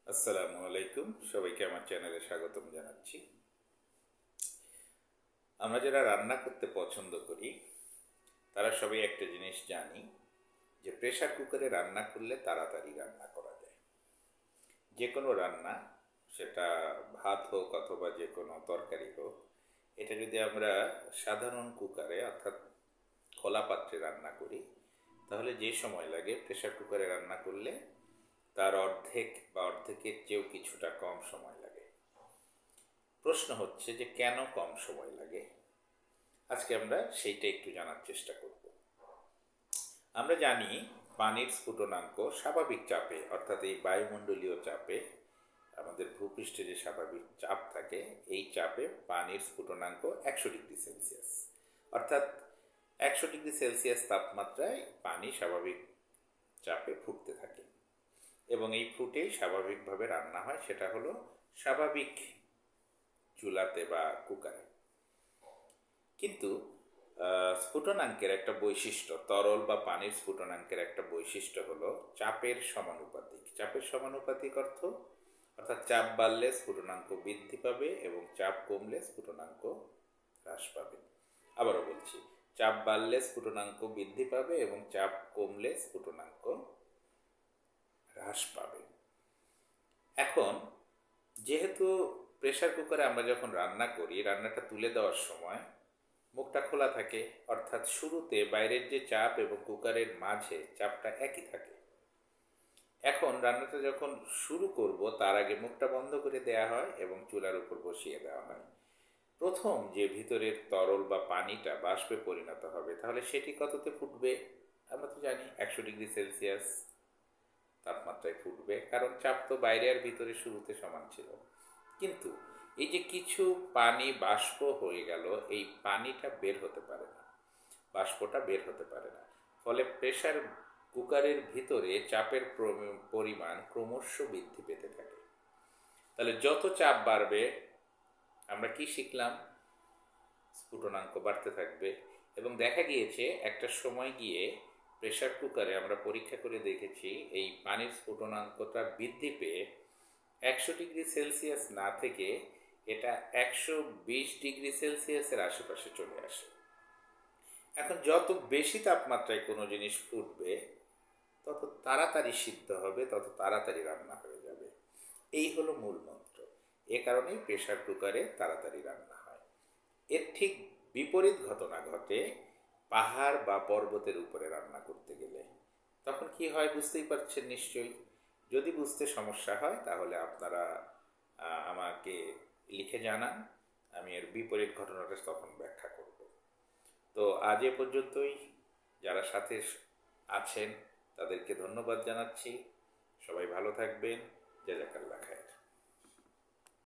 আসসালামু আলাইকুম, সবাইকে আমার চ্যানেলে স্বাগতম জানাচ্ছি। আমরা যারা রান্না করতে পছন্দ করি তারা সবাই একটা জিনিস জানি যে প্রেসার কুকারে রান্না করলে তাড়াতাড়ি রান্না করা যায়। যে কোনো রান্না, সেটা ভাত হোক অথবা যে কোনো তরকারি হোক, এটা যদি আমরা সাধারণ কুকারে অর্থাৎ খোলা পাত্রে রান্না করি তাহলে যে সময় লাগে প্রেসার কুকারে রান্না করলে তার অর্ধেক বা অর্ধেকের চেয়েও কিছুটা কম সময় লাগে। প্রশ্ন হচ্ছে যে কেন কম সময় লাগে। আজকে আমরা সেইটা একটু জানার চেষ্টা করব। আমরা জানি পানির স্ফুটনাঙ্ক স্বাভাবিক চাপে অর্থাৎ এই বায়ুমণ্ডলীয় চাপে, আমাদের ভূপৃষ্ঠে যে স্বাভাবিক চাপ থাকে এই চাপে পানির স্ফুটনাঙ্ক 100 ডিগ্রি সেলসিয়াস, অর্থাৎ 100 ডিগ্রি সেলসিয়াস তাপমাত্রায় পানি স্বাভাবিক চাপে ফুটতে থাকে এবং এই ফুটেই স্বাভাবিকভাবে রান্না হয়। সেটা হলো স্বাভাবিক চুলাতে বা কুকারে। কিন্তু স্ফুটনাঙ্কের একটা বৈশিষ্ট্য, তরল বা পানির স্ফুটনাঙ্কের একটা বৈশিষ্ট্য হলো চাপের সমানুপাতিক। চাপের সমানুপাতিক অর্থাৎ চাপ বাড়লে স্ফুটনাঙ্ক বৃদ্ধি পাবে এবং চাপ কমলে স্ফুটনাঙ্ক হ্রাস পাবে। আবারও বলছি, চাপ বাড়লে স্ফুটনাঙ্ক বৃদ্ধি পাবে এবং চাপ কমলে স্ফুটনাঙ্ক হ্রাস পাবে। এখন যেহেতু প্রেসার কুকারে আমরা যখন রান্না করি, রান্নাটা তুলে দেওয়ার সময় মুখটা খোলা থাকে, অর্থাৎ শুরুতে বাইরের যে চাপ এবং কুকারের মাঝে চাপটা একই থাকে। এখন রান্নাটা যখন শুরু করব তার আগে মুখটা বন্ধ করে দেয়া হয় এবং চুলার উপর বসিয়ে দেওয়া হয়। প্রথম যে ভিতরের তরল বা পানিটা বাষ্পে পরিণত হবে, তাহলে সেটি কততে ফুটবে? আমরা তো জানি 100 ডিগ্রি সেলসিয়াস তাপমাত্রায় ফুটবে, কারণ চাপ তো বাইরে আর ভিতরে শুরুতে সমান ছিল। কিন্তু এই যে কিছু পানি বাষ্প হয়ে গেল, এই পানিটা বের হতে পারে না, বাষ্পটা বের হতে পারে না। ফলে প্রেসার কুকারের ভিতরে চাপের পরিমাণ ক্রমশ বৃদ্ধি পেতে থাকে। তাহলে যত চাপ বাড়বে, আমরা কি শিখলাম? স্ফুটনাঙ্ক বাড়তে থাকবে। এবং দেখা গিয়েছে একটা সময় গিয়ে প্রেসার কুকারে আমরা পরীক্ষা করে দেখেছি এই পানির স্ফুটনাঙ্কটা বৃদ্ধি পেয়ে 100 ডিগ্রি সেলসিয়াস না থেকে এটা 120 ডিগ্রি সেলসিয়াসের আশেপাশে চলে আসে। এখন যত বেশি তাপমাত্রায় কোনো জিনিস ফুটবে তত তাড়াতাড়ি সিদ্ধ হবে, তত তাড়াতাড়ি রান্না হয়ে যাবে। এই হলো মূল মন্ত্র। এ কারণেই প্রেসার কুকারে তাড়াতাড়ি রান্না হয়। এর ঠিক বিপরীত ঘটনা ঘটে পাহাড় বা পর্বতের উপরে রান্না করতে গেলে। তখন কি হয় বুঝতেই পারছেন নিশ্চয়ই। যদি বুঝতে সমস্যা হয় তাহলে আপনারা আমাকে লিখে জানান, আমি এর বিপরীত ঘটনাটা তখন ব্যাখ্যা করব। তো আজ এ পর্যন্তই। যারা সাথে আছেন তাদেরকে ধন্যবাদ জানাচ্ছি। সবাই ভালো থাকবেন। জাযাকাল্লাহ খায়ের।